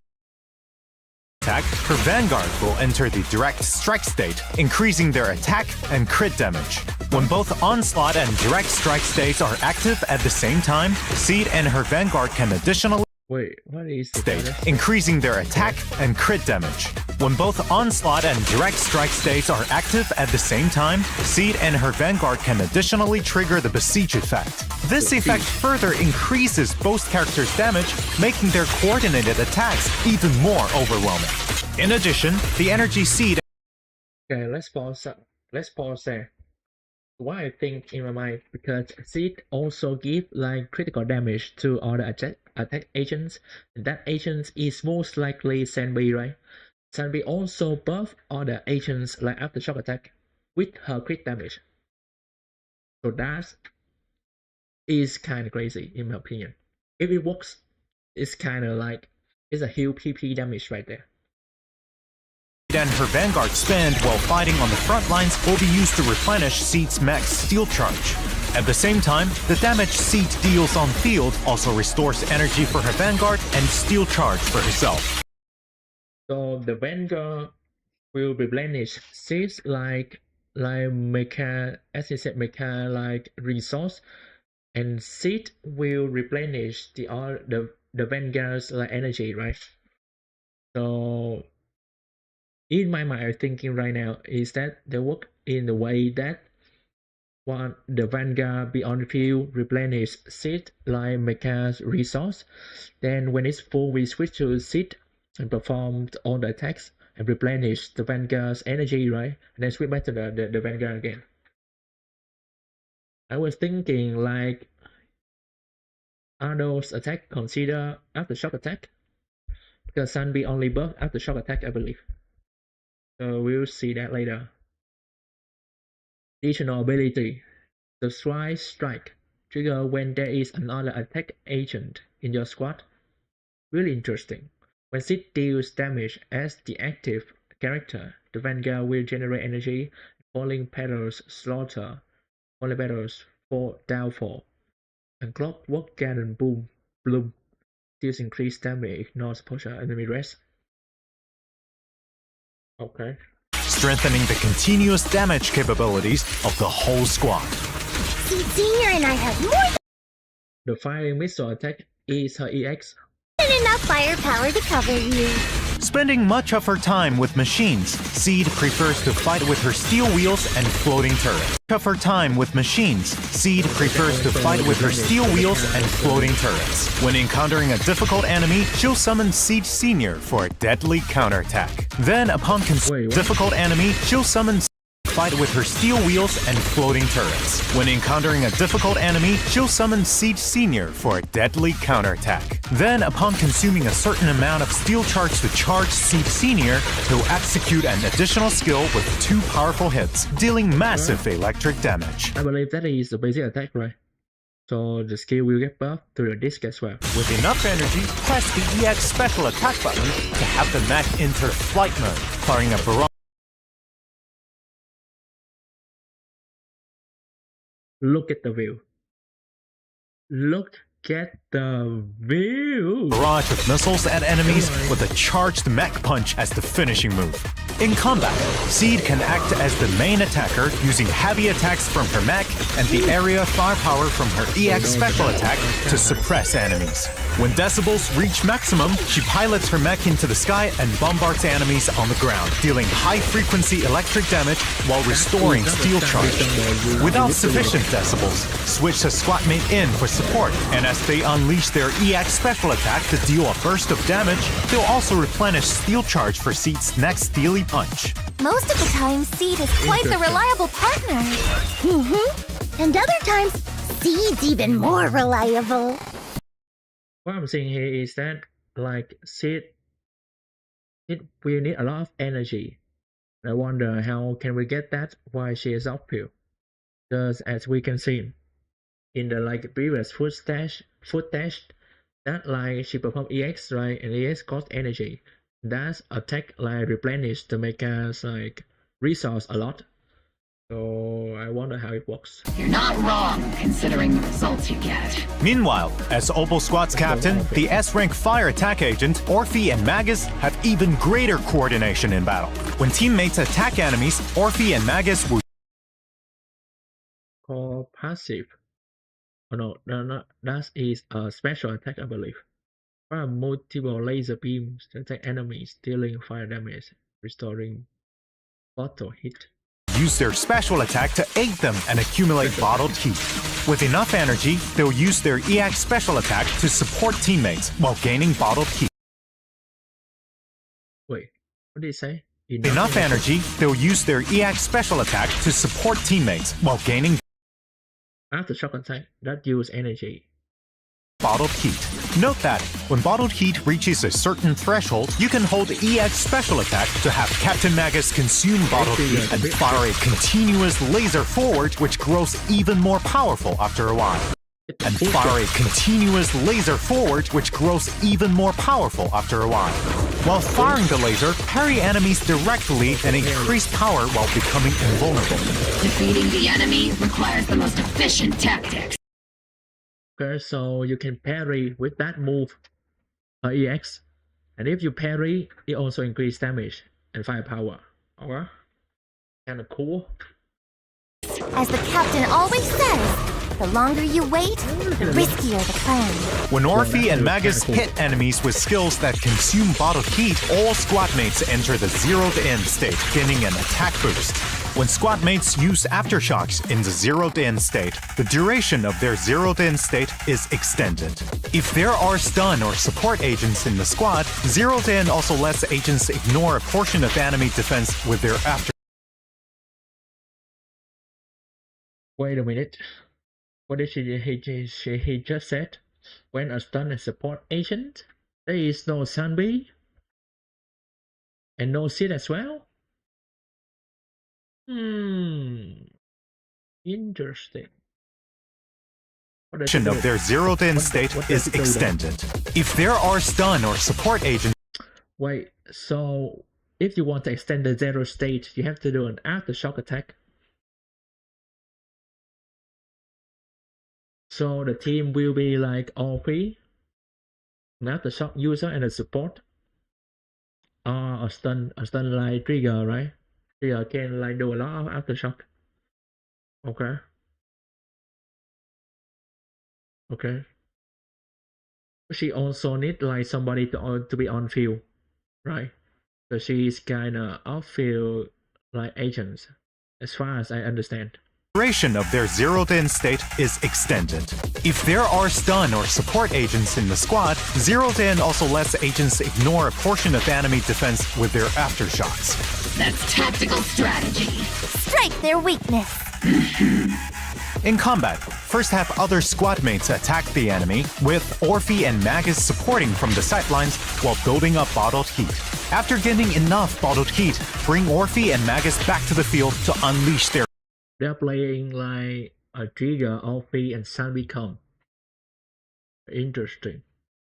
D: attack, her Vanguard will enter the Direct Strike state, increasing their attack and crit damage. When both Onslaught and Direct Strike states are active at the same time, Seed and her Vanguard can additionally
A: Wait, what is the
D: state, increasing their attack and crit damage. When both Onslaught and Direct Strike states are active at the same time, Seed and her Vanguard can additionally trigger the Besiege effect. This effect further increases both characters' damage, making their coordinated attacks even more overwhelming. In addition, the energy Seed...
A: Okay, let's pause there. Why I think in my mind, because Seed also give like critical damage to other attack agents, and that agent is most likely Sanbi, right? Sanbi also buff other agents like aftershock attack with her crit damage. So that is kind of crazy in my opinion. If it works, it's kind of like it's a huge PP damage right there.
D: And her Vanguard spend while fighting on the front lines will be used to replenish Seed's max steel charge. At the same time, the damage Seed deals on field also restores energy for her Vanguard and steel charge for herself.
A: So the Vanguard will replenish Seed's like mecha, as you said, mecha like resource, and Seed will replenish the Vanguard's like energy, right? So in my mind, I'm thinking right now is that they work in the way that one the Vanguard be on the field, replenish Seed like mecha's resource. Then when it's full, we switch to Seed and perform all the attacks and replenish the Vanguard's energy, right? And then switch back to the Vanguard again. I was thinking like, are those attacks considered aftershock attack? Because Sunbeam only buff aftershock attack, I believe. So we'll see that later. Additional ability: the strike trigger when there is another attack agent in your squad. Really interesting. When Seed deals damage as the active character, the Vanguard will generate energy. Falling Petals Slaughter, Falling Petals for Downfall, and Clockwork Garden Bloom deals increased damage, ignores partial enemy rest. Okay.
D: Strengthening the continuous damage capabilities of the whole squad.
H: Seed Senior and I have more
A: The firing missile attack is her EX.
H: than enough firepower to cover you.
D: Spending much of her time with machines, Seed prefers to fight with her steel wheels and floating turrets. Of her time with machines, Seed prefers to fight with her steel wheels and floating turrets. When encountering a difficult enemy, she'll summon Seed Senior for a deadly counterattack. Then, upon difficult enemy, she'll summon fight with her steel wheels and floating turrets. When encountering a difficult enemy, she'll summon Seed Senior for a deadly counterattack. Then, upon consuming a certain amount of steel charge to charge Seed Senior, he'll execute an additional skill with 2 powerful hits, dealing massive electric damage.
A: I believe that is the basic attack, right? So the skill will get buffed to the disc as well.
D: With enough energy, press the EX special attack button to have the mech enter flight mode, firing a barrage.
A: Look at the view. Look at the view.
D: Barrage of missiles at enemies with a charged mech punch as the finishing move. In combat, Seed can act as the main attacker using heavy attacks from her mech and the area firepower from her EX special attack to suppress enemies. When decibels reach maximum, she pilots her mech into the sky and bombards enemies on the ground, dealing high-frequency electric damage while restoring steel charge. Without sufficient decibels, switch a squad mate in for support, and as they unleash their EX special attack to deal a burst of damage, they'll also replenish steel charge for Seed's next steely punch.
B: Most of the time, Seed is quite the reliable partner.
H: And other times, Seed's even more reliable.
A: What I'm saying here is that, like, Seed will need a lot of energy. I wonder how can we get that while she is uphill. Because as we can see in the like previous footage, That like she perform EX, right? And EX cost energy. That attack like replenish to make us like resource a lot. So I wonder how it works.
C: You're not wrong, considering the results you get.
D: Meanwhile, as Opal Squad's captain, the S-rank fire attack agent, Orphie and Magus have even greater coordination in battle. When teammates attack enemies, Orphie and Magus will
A: Called passive. Oh no, that is a special attack, I believe. Fire multiple laser beams to attack enemies, dealing fire damage, restoring bottle hit.
D: use their special attack to aid them and accumulate bottled heat. With enough energy, they'll use their EX special attack to support teammates while gaining bottled heat.
A: Wait, what did he say?
D: Enough energy, they'll use their EX special attack to support teammates while gaining
A: Aftershock attack that use energy.
D: bottled heat. Note that when bottled heat reaches a certain threshold, you can hold EX special attack to have Captain Magus consume bottled heat and fire a continuous laser forward, which grows even more powerful after a while. And fire a continuous laser forward, which grows even more powerful after a while. While firing the laser, parry enemies directly and increase power while becoming invulnerable.
C: Defeating the enemy requires the most efficient tactics.
A: Okay, so you can parry with that move, EX, and if you parry, it also increase damage and firepower. Okay, kind of cool.
B: As the captain always says, the longer you wait, the riskier the plan.
D: When Orphie and Magus hit enemies with skills that consume bottled heat, all squad mates enter the zeroed in state, gaining an attack boost. When squad mates use aftershocks in the zeroed in state, the duration of their zeroed in state is extended. If there are stun or support agents in the squad, zeroed in also lets agents ignore a portion of enemy defense with their after.
A: Wait a minute. What did he just said? When a stun and support agent, there is no Sunbee and no Sid as well? Interesting.
D: Of their zeroed in state is extended. If there are stun or support agents.
A: Wait, so if you want to extend the zero state, you have to do an aftershock attack. So the team will be like Orphie, an aftershock user, and a support. A stun like trigger, right? Trigger can like do a lot of aftershock. Okay. Okay. She also need like somebody to be on field, right? So she's kinda off field like agents, as far as I understand.
D: Duration of their zeroed in state is extended. If there are stun or support agents in the squad, zeroed in also lets agents ignore a portion of enemy defense with their aftershocks.
C: That's tactical strategy.
B: Strike their weakness.
D: In combat, first have other squad mates attack the enemy, with Orphie and Magus supporting from the sidelines while building up bottled heat. After getting enough bottled heat, bring Orphie and Magus back to the field to unleash their.
A: They're playing like a trigger, Orphie, and Sunbee come. Interesting.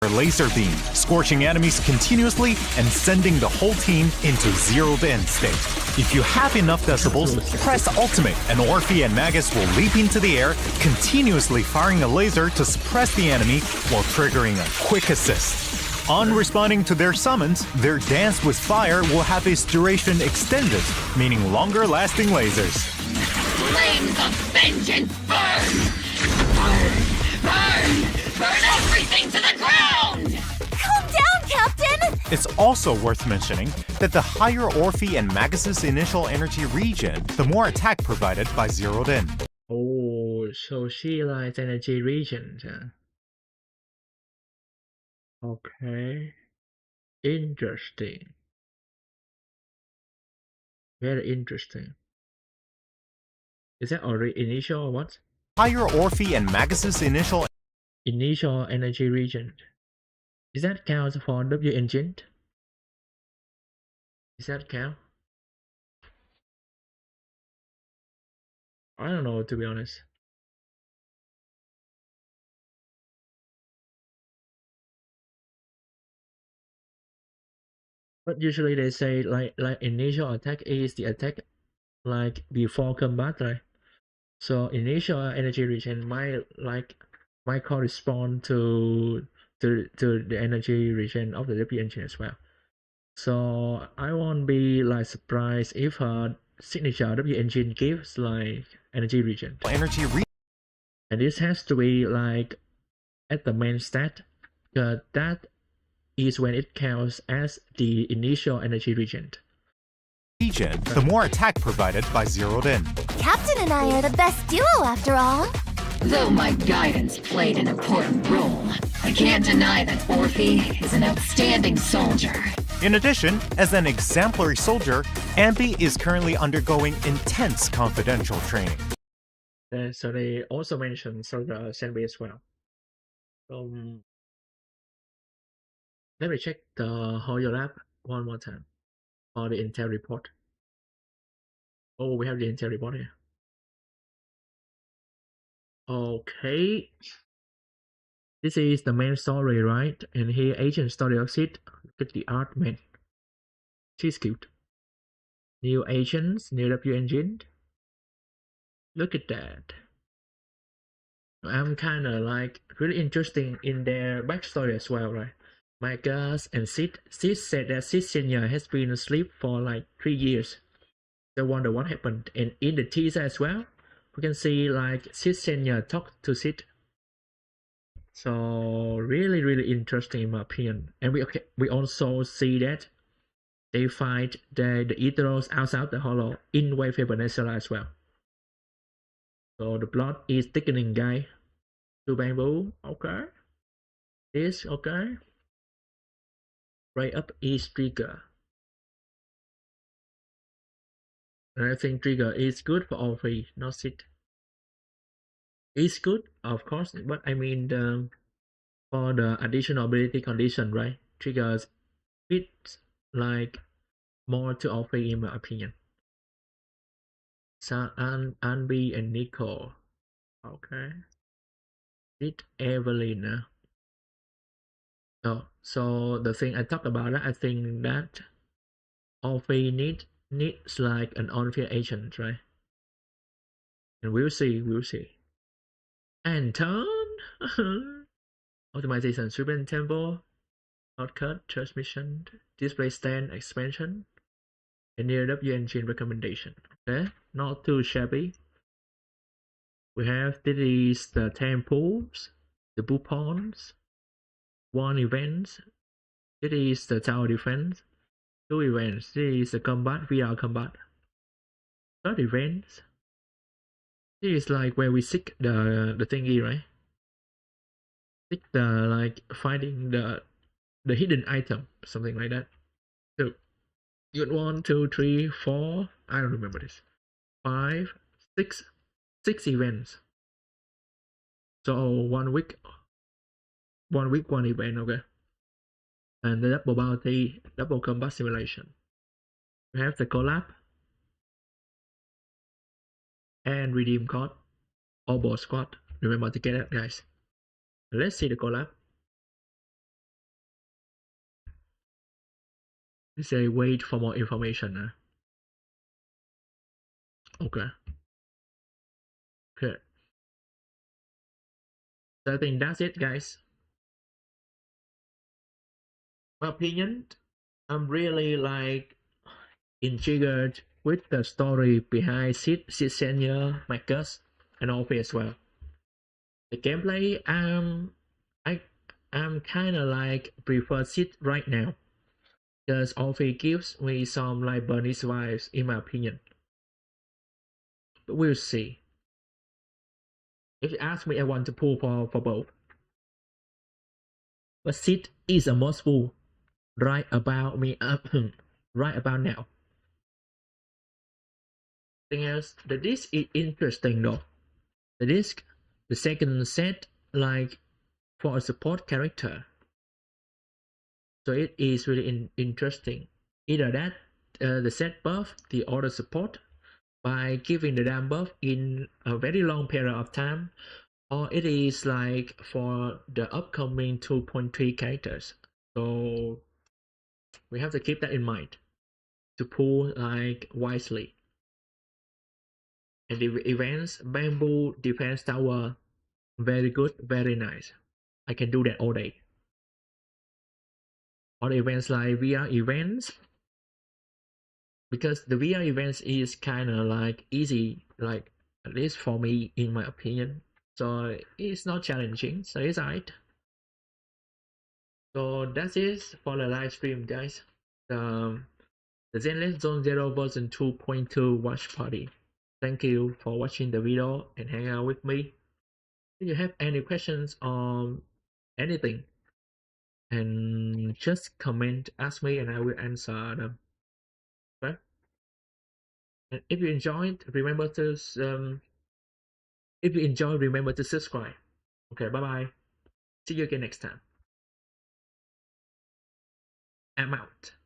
D: Laser beam, scorching enemies continuously and sending the whole team into zeroed in state. If you have enough decibels, press ultimate and Orphie and Magus will leap into the air, continuously firing a laser to suppress the enemy while triggering a quick assist. On responding to their summons, their dance with fire will have its duration extended, meaning longer lasting lasers.
C: Flames of vengeance burn! Burn! Burn! Burn everything to the ground!
B: Calm down, Captain!
D: It's also worth mentioning that the higher Orphie and Magus' initial energy regen, the more attack provided by zeroed in.
A: Oh, so she likes energy regions. Okay. Interesting. Very interesting. Is that already initial or what?
D: Higher Orphie and Magus' initial
A: energy region. Is that count for W engine? Is that count? I don't know, to be honest. But usually they say like initial attack is the attack like before combat, right? So initial energy regen might correspond to the energy regen of the W engine as well. So I won't be like surprised if her signature W engine gives like energy regen. And this has to be like at the main stat, because that is when it counts as the initial energy regen.
D: The more attack provided by zeroed in.
B: Captain and I are the best duo after all.
C: Though my guidance played an important role, I can't deny that Orphie is an outstanding soldier.
D: In addition, as an exemplary soldier, Ambi is currently undergoing intense confidential training.
A: So they also mentioned Soldier Zenless as well. Let me check the HoloLab one more time for the intel report. Oh, we have the intel report here. Okay. This is the main story, right? And here Agent Story Exit. Look at the art, man. She's cute. New agents, new W engine. Look at that. I'm kind of like really interesting in their backstory as well, right? Magus and Sid. Sid said that Sid Senior has been asleep for like 3 years. They wonder what happened. And in the teaser as well, we can see like Sid Senior talk to Sid. So really interesting in my opinion. And we also see that they fight the Ethereals outside the Hollow in Wayfair Peninsula as well. So the plot is thickening, guy. To bamboo, okay. This, okay. Right up is Trigger. And I think Trigger is good for all three, not Sid. It's good, of course, but I mean for the additional ability condition, right? Triggers fits like more to all three in my opinion. So Anby and Nico. Okay. Did Evelyn. Oh, so the thing I talked about, I think that Orphie needs like an on-field agent, right? And we'll see. Anton. Optimization, Super Tempo, shortcut, transmission, display stand expansion, and near W engine recommendation. Okay, not too shabby. We have this is the temples, the boupons, one events. This is the tower defense. 2 events. This is the combat, VR combat. 3rd events. This is like where we seek the thingy, right? Seek the like finding the hidden item, something like that. So you got 1, 2, 3, 4. I don't remember this. 5, 6 events. So 1 week, 1 event, okay. And the double bounty, double combat simulation. We have the collab and redeem code. Obo squad. Remember to get it, guys. Let's see the collab. They say wait for more information. Okay. So I think that's it, guys. My opinion, I'm really like intrigued with the story behind Sid Senior, Magus, and Orphie as well. The gameplay, I'm kind of like prefer Sid right now, because Orphie gives me some like Bernice vibes in my opinion. But we'll see. If you ask me, I want to pull for both. But Sid is a must pull right about me right about now. Thing else, the disc is interesting though. The disc, the second set, like for a support character. So it is really interesting. Either that, the set buff the other support by giving the damn buff in a very long period of time, or it is like for the upcoming 2.3 characters. So We have to keep that in mind to pull like wisely. And the events, bamboo defense tower, very good, very nice. I can do that all day. Or events like VR events, because the VR events is kind of like easy, like at least for me, in my opinion. So it's not challenging, so it's alright. So that's it for the live stream, guys. The Zenless Zone Zero version 2.2 watch party. Thank you for watching the video and hang out with me. If you have any questions on anything, and just comment, ask me, and I will answer them. Okay? And if you enjoyed, remember to subscribe. Okay, bye bye. See you again next time. I'm out.